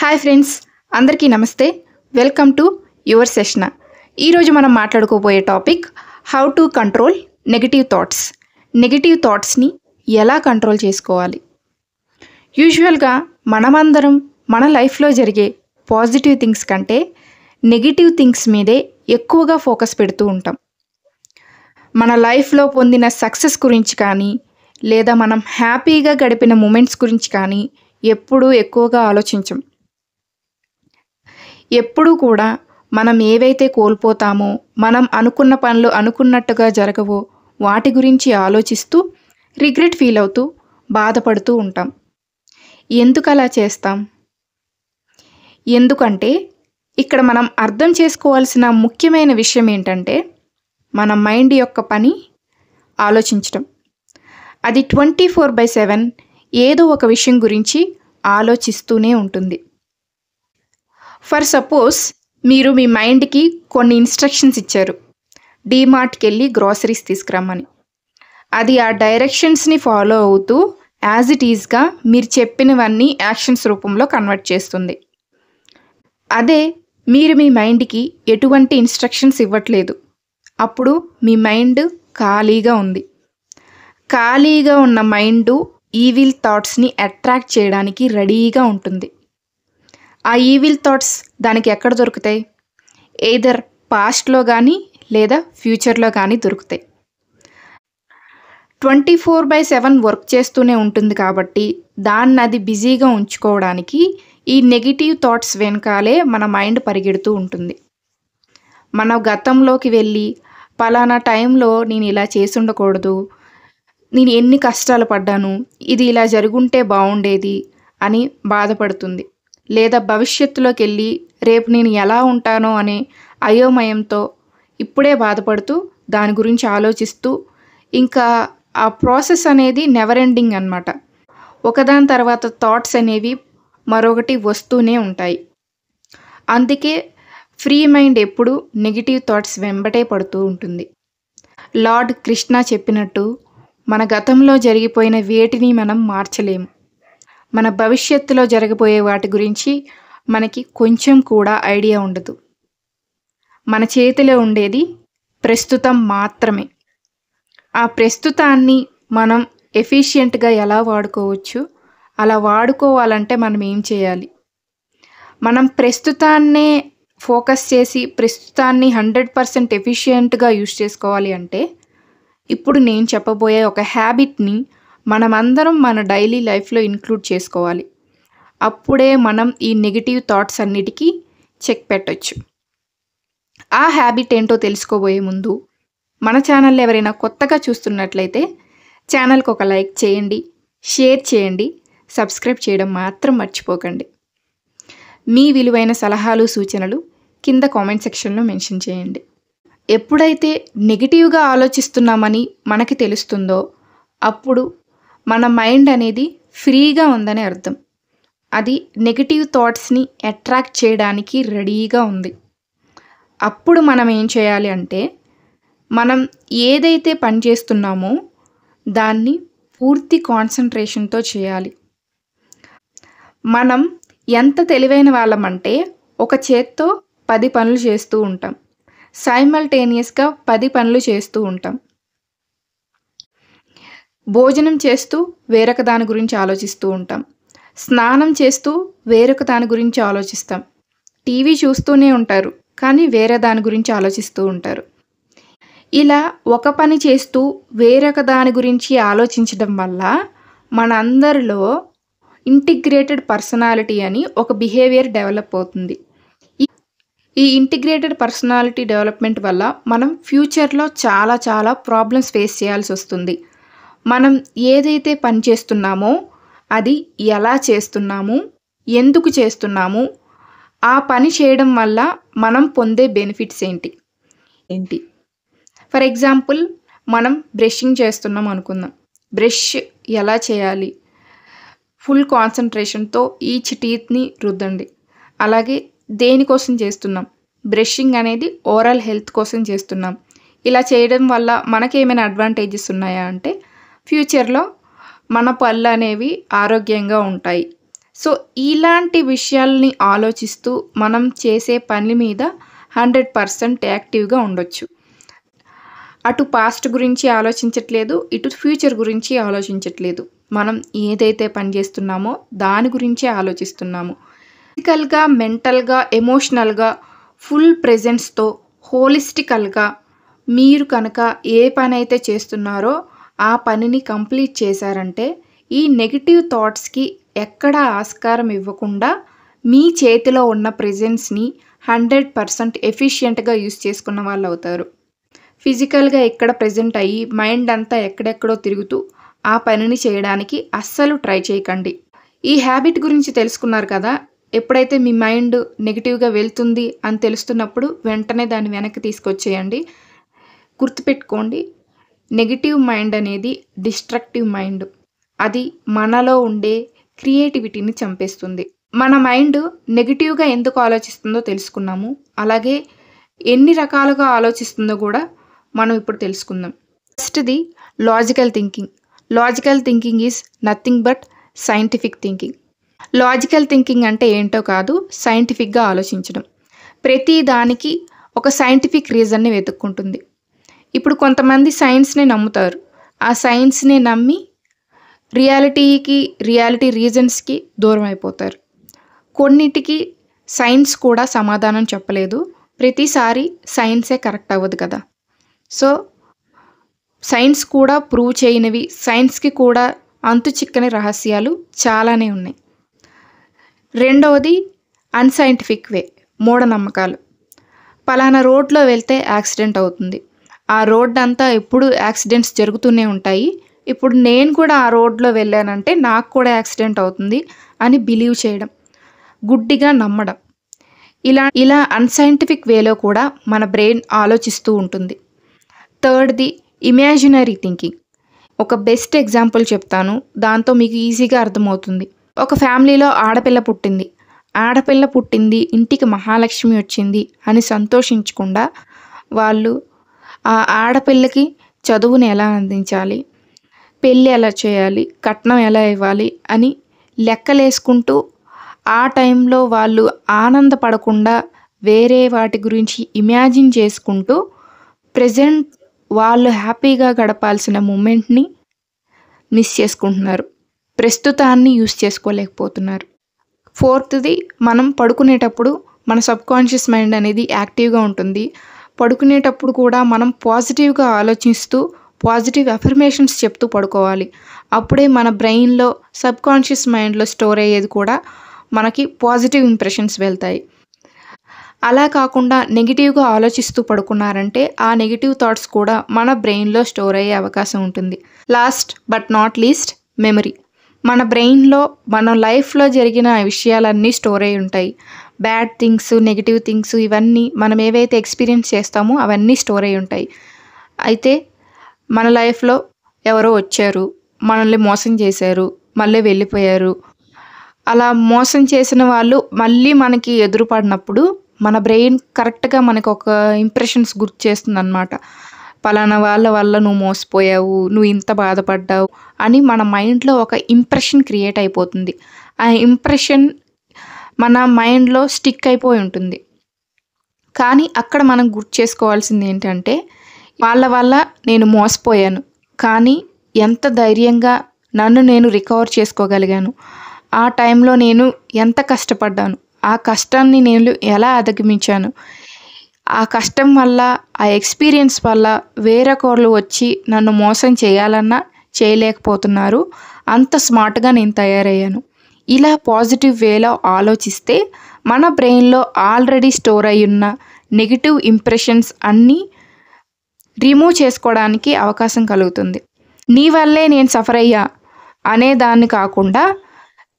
Hi friends, అందరికీ నమస్తే. Welcome to your session. ఈరోజు మనం మాట్లాడుకోబోయే topic how to control negative thoughts. Negative థాట్స్ని ఎలా కంట్రోల్ చేసుకోవాలి? యూజువల్గా మనమందరం మన లైఫ్లో జరిగే పాజిటివ్ థింగ్స్ కంటే నెగిటివ్ థింగ్స్ మీదే ఎక్కువగా ఫోకస్ పెడుతూ ఉంటాం. మన లైఫ్లో పొందిన సక్సెస్ గురించి కానీ, లేదా మనం హ్యాపీగా గడిపిన మూమెంట్స్ గురించి కానీ ఎప్పుడూ ఎక్కువగా ఆలోచించం. ఎప్పుడూ కూడా మనం ఏవైతే కోల్పోతామో, మనం అనుకున్న పనులు అనుకున్నట్టుగా జరగవో వాటి గురించి ఆలోచిస్తూ రిగ్రెట్ ఫీల్ అవుతూ బాధపడుతూ ఉంటాం. ఎందుకు అలా చేస్తాం? ఎందుకంటే ఇక్కడ మనం అర్థం చేసుకోవాల్సిన ముఖ్యమైన విషయం ఏంటంటే, మన మైండ్ యొక్క పని ఆలోచించడం. అది 24/7 ఏదో ఒక విషయం గురించి ఆలోచిస్తూనే ఉంటుంది. ఫర్ సపోజ్ మీరు మీ మైండ్కి కొన్ని ఇన్స్ట్రక్షన్స్ ఇచ్చారు, డీమార్ట్కి వెళ్ళి గ్రాసరీస్ తీసుకురమ్మని. అది ఆ డైరెక్షన్స్ని ఫాలో అవుతూ యాజ్ ఇట్ ఈజ్గా మీరు చెప్పినవన్నీ యాక్షన్స్ రూపంలో కన్వర్ట్ చేస్తుంది. అదే మీరు మీ మైండ్కి ఎటువంటి ఇన్స్ట్రక్షన్స్ ఇవ్వట్లేదు, అప్పుడు మీ మైండ్ ఖాళీగా ఉంది. ఖాళీగా ఉన్న మైండ్ ఈవిల్ థాట్స్ని అట్రాక్ట్ చేయడానికి రెడీగా ఉంటుంది. ఆ ఈవిల్ థాట్స్ దానికి ఎక్కడ దొరుకుతాయి? ఎయిదర్ పాస్ట్లో కానీ లేదా ఫ్యూచర్లో కానీ దొరుకుతాయి. 24/7 వర్క్ చేస్తూనే ఉంటుంది కాబట్టి దాన్ని అది బిజీగా ఉంచుకోవడానికి ఈ నెగిటివ్ థాట్స్ వెనకాలే మన మైండ్ పరిగెడుతూ ఉంటుంది. మన గతంలోకి వెళ్ళి పలానా టైంలో నేను ఇలా చేసి ఉండకూడదు, నేను ఎన్ని కష్టాలు పడ్డాను, ఇది ఇలా జరుగుంటే బాగుండేది అని బాధపడుతుంది. లేదా భవిష్యత్తులోకి వెళ్ళి రేపు నేను ఎలా ఉంటానో అనే అయోమయంతో ఇప్పుడే బాధపడుతూ దాని గురించి ఆలోచిస్తూ, ఇంకా ఆ ప్రాసెస్ అనేది నెవర్ ఎండింగ్ అన్నమాట. ఒకదాని తర్వాత థాట్స్ అనేవి మరొకటి వస్తూనే ఉంటాయి. అందుకే ఫ్రీ మైండ్ ఎప్పుడు నెగిటివ్ థాట్స్ వెంబటే పడుతూ ఉంటుంది. లార్డ్ కృష్ణ చెప్పినట్టు, మన గతంలో జరిగిపోయిన వేటిని మనం మార్చలేము. మన భవిష్యత్తులో జరగబోయే వాటి గురించి మనకి కొంచెం కూడా ఐడియా ఉండదు. మన చేతిలో ఉండేది ప్రస్తుతం మాత్రమే. ఆ ప్రస్తుతాన్ని మనం ఎఫిషియెంట్గా ఎలా వాడుకోవచ్చు, అలా వాడుకోవాలంటే మనం ఏం చేయాలి? మనం ప్రస్తుతాన్నే ఫోకస్ చేసి ప్రస్తుతాన్ని 100% ఎఫిషియెంట్గా యూజ్ చేసుకోవాలి అంటే, ఇప్పుడు నేను చెప్పబోయే ఒక హ్యాబిట్ని మనమందరం మన డైలీ లైఫ్లో ఇంక్లూడ్ చేసుకోవాలి. అప్పుడే మనం ఈ నెగిటివ్ థాట్స్ అన్నిటికీ చెక్ పెట్టొచ్చు. ఆ హ్యాబిట్ ఏంటో తెలుసుకోబోయే ముందు మన ఛానల్ ఎవరైనా కొత్తగా చూస్తున్నట్లయితే ఛానల్కి ఒక లైక్ చేయండి, షేర్ చేయండి, సబ్స్క్రైబ్ చేయడం మాత్రం మర్చిపోకండి. మీ విలువైన సలహాలు సూచనలు కింద కామెంట్ సెక్షన్లో మెన్షన్ చేయండి. ఎప్పుడైతే నెగిటివ్గా ఆలోచిస్తున్నామని మనకి తెలుస్తుందో అప్పుడు మన మైండ్ అనేది ఫ్రీగా ఉందని అర్థం. అది నెగిటివ్ థాట్స్ని అట్రాక్ట్ చేయడానికి రెడీగా ఉంది. అప్పుడు మనం ఏం చేయాలి అంటే, మనం ఏదైతే పని చేస్తున్నామో దాన్ని పూర్తి కాన్సన్ట్రేషన్తో చేయాలి. మనం ఎంత తెలివైన వాళ్ళమంటే ఒక చేత్తో 10 పనులు చేస్తూ ఉంటాం, సైమల్టేనియస్గా 10 పనులు చేస్తూ ఉంటాం. భోజనం చేస్తూ వేరొక దాని గురించి ఆలోచిస్తూ ఉంటాం, స్నానం చేస్తూ వేరొక దాని గురించి ఆలోచిస్తాం, టీవీ చూస్తూనే ఉంటారు కానీ వేరే దాని గురించి ఆలోచిస్తూ ఉంటారు. ఇలా ఒక పని చేస్తూ వేరొక దాని గురించి ఆలోచించడం వల్ల మనందరిలో ఇంటిగ్రేటెడ్ పర్సనాలిటీ అని ఒక బిహేవియర్ డెవలప్ అవుతుంది. ఈ ఇంటిగ్రేటెడ్ పర్సనాలిటీ డెవలప్మెంట్ వల్ల మనం ఫ్యూచర్లో చాలా చాలా ప్రాబ్లమ్స్ ఫేస్ చేయాల్సి వస్తుంది. మనం ఏదైతే పని చేస్తున్నామో అది ఎలా చేస్తున్నాము, ఎందుకు చేస్తున్నాము, ఆ పని చేయడం వల్ల మనం పొందే బెనిఫిట్స్ ఏంటి. ఫర్ ఎగ్జాంపుల్, మనం బ్రషింగ్ చేస్తున్నాం అనుకుందాం. బ్రష్ ఎలా చేయాలి? ఫుల్ కాన్సన్ట్రేషన్తో ఈచ్ టీత్ని రుద్దండి. అలాగే దేనికోసం చేస్తున్నాం? బ్రషింగ్ అనేది ఓరల్ హెల్త్ కోసం చేస్తున్నాం. ఇలా చేయడం వల్ల మనకేమైనా అడ్వాంటేజెస్ ఉన్నాయా అంటే, ఫ్యూచర్లో మన పళ్ళు అనేవి ఆరోగ్యంగా ఉంటాయి. సో ఇలాంటి విషయాల్ని ఆలోచిస్తూ మనం చేసే పని మీద 100% యాక్టివ్గా ఉండొచ్చు. అటు పాస్ట్ గురించి ఆలోచించట్లేదు, ఇటు ఫ్యూచర్ గురించి ఆలోచించట్లేదు. మనం ఏదైతే పని చేస్తున్నామో దాని గురించే ఆలోచిస్తున్నాము. ఫిజికల్గా, మెంటల్గా, ఎమోషనల్గా ఫుల్ ప్రెజెన్స్తో హోలిస్టికల్గా మీరు కనుక ఏ పని అయితే చేస్తున్నారో ఆ పనిని కంప్లీట్ చేశారంటే ఈ నెగిటివ్ థాట్స్కి ఎక్కడ ఆస్కారం ఇవ్వకుండా మీ చేతిలో ఉన్న ప్రెజెన్స్ని 100% ఎఫిషియెంట్గా యూస్ చేసుకున్న వాళ్ళు అవుతారు. ఫిజికల్గా ఎక్కడ ప్రెజెంట్ అయ్యి మైండ్ అంతా ఎక్కడెక్కడో తిరుగుతూ ఆ పనిని చేయడానికి అస్సలు ట్రై చేయకండి. ఈ హ్యాబిట్ గురించి తెలుసుకున్నారు కదా. ఎప్పుడైతే మీ మైండ్ నెగిటివ్గా వెళ్తుంది అని తెలుస్తున్నప్పుడు వెంటనే దాన్ని వెనక్కి తీసుకొచ్చేయండి. గుర్తుపెట్టుకోండి, నెగిటివ్ మైండ్ అనేది డిస్ట్రక్టివ్ మైండ్. అది మనలో ఉండే క్రియేటివిటీని చంపేస్తుంది. మన మైండ్ నెగిటివ్గా ఎందుకు ఆలోచిస్తుందో తెలుసుకున్నాము. అలాగే ఎన్ని రకాలుగా ఆలోచిస్తుందో కూడా మనం ఇప్పుడు తెలుసుకుందాం. ఫస్ట్ది logical thinking. Logical thinking is nothing but scientific thinking. Logical thinking అంటే ఏంటో కాదు, సైంటిఫిక్గా ఆలోచించడం. ప్రతి దానికి ఒక సైంటిఫిక్ రీజన్ని వెతుక్కుంటుంది. ఇప్పుడు కొంతమంది సైన్స్ని నమ్ముతారు. ఆ సైన్స్ని నమ్మి రియాలిటీ రీజన్స్కి దూరం అయిపోతారు. కొన్నిటికి సైన్స్ కూడా సమాధానం చెప్పలేదు. ప్రతిసారి సైన్సే కరెక్ట్ అవ్వదు కదా. సో సైన్స్ కూడా ప్రూవ్ చేయనివి, సైన్స్కి కూడా అంతు చిక్కని రహస్యాలు చాలానే ఉన్నాయి. రెండవది అన్సైంటిఫిక్ వే, మూఢనమ్మకాలు. పలానా రోడ్లో వెళ్తే యాక్సిడెంట్ అవుతుంది, ఆ రోడ్ అంతా ఎప్పుడు యాక్సిడెంట్స్ జరుగుతూనే ఉంటాయి, ఇప్పుడు నేను కూడా ఆ రోడ్లో వెళ్ళానంటే నాకు కూడా యాక్సిడెంట్ అవుతుంది అని బిలీవ్ చేయడం, గుడ్డిగా నమ్మడం. ఇలా అన్సైంటిఫిక్ వేలో కూడా మన బ్రెయిన్ ఆలోచిస్తూ ఉంటుంది. థర్డ్ది ఇమాజినరీ థింకింగ్. ఒక బెస్ట్ ఎగ్జాంపుల్ చెప్తాను, దాంతో మీకు ఈజీగా అర్థమవుతుంది. ఒక ఫ్యామిలీలో ఆడపిల్ల పుట్టింది, ఇంటికి మహాలక్ష్మి వచ్చింది అని సంతోషించకుండా వాళ్ళు ఆ ఆడపిల్లకి చదువుని ఎలా అందించాలి, పెళ్ళి ఎలా చేయాలి, కట్నం ఎలా ఇవ్వాలి అని లెక్కలేసుకుంటూ ఆ టైంలో వాళ్ళు ఆనందపడకుండా వేరే వాటి గురించి ఇమాజిన్ చేసుకుంటూ ప్రెజెంట్ వాళ్ళు హ్యాపీగా గడపాల్సిన మూమెంట్ని మిస్ చేసుకుంటున్నారు. ప్రస్తుతాన్ని యూస్ చేసుకోలేకపోతున్నారు. ఫోర్త్ది, మనం పడుకునేటప్పుడు మన సబ్కాన్షియస్ మైండ్ అనేది యాక్టివ్గా ఉంటుంది. పడుకునేటప్పుడు కూడా మనం పాజిటివ్గా ఆలోచిస్తూ పాజిటివ్ అఫర్మేషన్స్ చెప్తూ పడుకోవాలి. అప్పుడే మన బ్రెయిన్లో సబ్కాన్షియస్ మైండ్లో స్టోర్ అయ్యేది కూడా మనకి పాజిటివ్ ఇంప్రెషన్స్ వెళ్తాయి. అలా కాకుండా నెగిటివ్గా ఆలోచిస్తూ పడుకున్నారంటే ఆ నెగిటివ్ థాట్స్ కూడా మన బ్రెయిన్లో స్టోర్ అయ్యే అవకాశం ఉంటుంది. Last but not least, memory. మన బ్రెయిన్లో మన లైఫ్లో జరిగిన విషయాలన్నీ స్టోర్ అయి ఉంటాయి. బ్యాడ్ థింగ్స్, నెగిటివ్ థింగ్స్, ఇవన్నీ మనం ఏవైతే ఎక్స్పీరియన్స్ చేస్తామో అవన్నీ స్టోర్ అయి ఉంటాయి. అయితే మన లైఫ్లో ఎవరో వచ్చారు, మనల్ని మోసం చేశారు, మళ్ళీ వెళ్ళిపోయారు. అలా మోసం చేసిన వాళ్ళు మళ్ళీ మనకి ఎదురుపడినప్పుడు మన బ్రెయిన్ కరెక్ట్గా మనకు ఒక ఇంప్రెషన్స్ గుర్తు చేస్తుంది అన్నమాట. పలానా వాళ్ళ వల్ల నువ్వు మోసపోయావు, నువ్వు ఇంత బాధపడ్డావు అని మన మైండ్లో ఒక ఇంప్రెషన్ క్రియేట్ అయిపోతుంది. ఆ ఇంప్రెషన్ మన మైండ్లో స్టిక్ అయిపోయి ఉంటుంది. కానీ అక్కడ మనం గుర్తు చేసుకోవాల్సింది ఏంటంటే, వాళ్ళ వల్ల నేను మోసపోయాను, కానీ ఎంత ధైర్యంగా నన్ను నేను రికవర్ చేసుకోగలిగాను, ఆ టైంలో నేను ఎంత కష్టపడ్డాను, ఆ కష్టాన్ని నేను ఎలా అధిగమించాను, ఆ కష్టం వల్ల, ఆ ఎక్స్పీరియన్స్ వల్ల వేరొకరు వచ్చి నన్ను మోసం చేయాలన్నా చేయలేకపోతున్నారు, అంత స్మార్ట్గా నేను తయారయ్యాను. ఇలా పాజిటివ్ వేలో ఆలోచిస్తే మన బ్రెయిన్లో ఆల్రెడీ స్టోర్ అయి ఉన్న నెగిటివ్ ఇంప్రెషన్స్ అన్నీ రిమూవ్ చేసుకోవడానికి అవకాశం కలుగుతుంది. నీ వల్లే నేను సఫర్ అయ్యా అనేదాన్ని కాకుండా,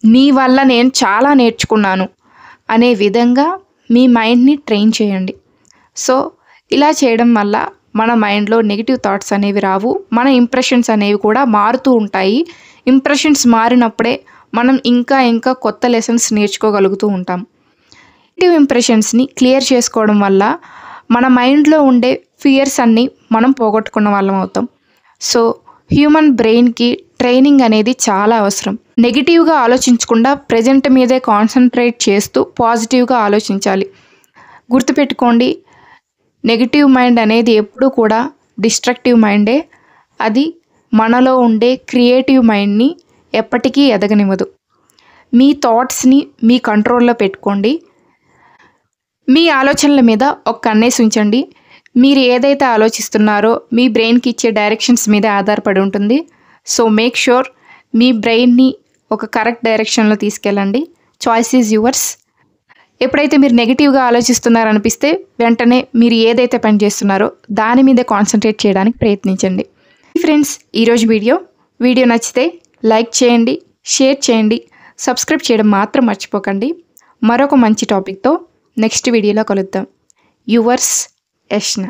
నీ వల్ల నేను చాలా నేర్చుకున్నాను అనే విధంగా మీ మైండ్ని ట్రైన్ చేయండి. సో ఇలా చేయడం వల్ల మన మైండ్లో నెగిటివ్ థాట్స్ అనేవి రావు, మన ఇంప్రెషన్స్ అనేవి కూడా మారుతూ ఉంటాయి. ఇంప్రెషన్స్ మారినప్పుడే మనం ఇంకా కొత్త లెసన్స్ నేర్చుకోగలుగుతూ ఉంటాం. నెగిటివ్ ఇంప్రెషన్స్ని క్లియర్ చేసుకోవడం వల్ల మన మైండ్లో ఉండే ఫియర్స్ అన్నీ మనం పోగొట్టుకున్న వాళ్ళం అవుతాం. సో హ్యూమన్ బ్రెయిన్కి ట్రైనింగ్ అనేది చాలా అవసరం. నెగిటివ్గా ఆలోచించకుండా ప్రజెంట్ మీదే కాన్సన్ట్రేట్ చేస్తూ పాజిటివ్గా ఆలోచించాలి. గుర్తుపెట్టుకోండి, నెగిటివ్ మైండ్ అనేది ఎప్పుడూ కూడా డిస్ట్రక్టివ్ మైండే. అది మనలో ఉండే క్రియేటివ్ మైండ్ని ఎప్పటికీ ఎదగనివ్వదు. మీ థాట్స్ని మీ కంట్రోల్లో పెట్టుకోండి. మీ ఆలోచనల మీద ఒక కన్నేసి ఉంచండి. మీరు ఏదైతే ఆలోచిస్తున్నారో మీ బ్రెయిన్కి ఇచ్చే డైరెక్షన్స్ మీద ఆధారపడి ఉంటుంది. సో మేక్ ష్యూర్ మీ బ్రెయిన్ని ఒక కరెక్ట్ డైరెక్షన్లో తీసుకెళ్ళండి. Choice is yours. ఎప్పుడైతే మీరు నెగిటివ్గా ఆలోచిస్తున్నారనిపిస్తే వెంటనే మీరు ఏదైతే పని చేస్తున్నారో దాని మీదే కాన్సన్ట్రేట్ చేయడానికి ప్రయత్నించండి. ఫ్రెండ్స్, ఈరోజు వీడియో నచ్చితే లైక్ చేయండి, షేర్ చేయండి, సబ్స్క్రైబ్ చేయడం మాత్రం మర్చిపోకండి. మరొక మంచి టాపిక్తో నెక్స్ట్ వీడియోలో కలుద్దాం. యువర్స్ యష్నా.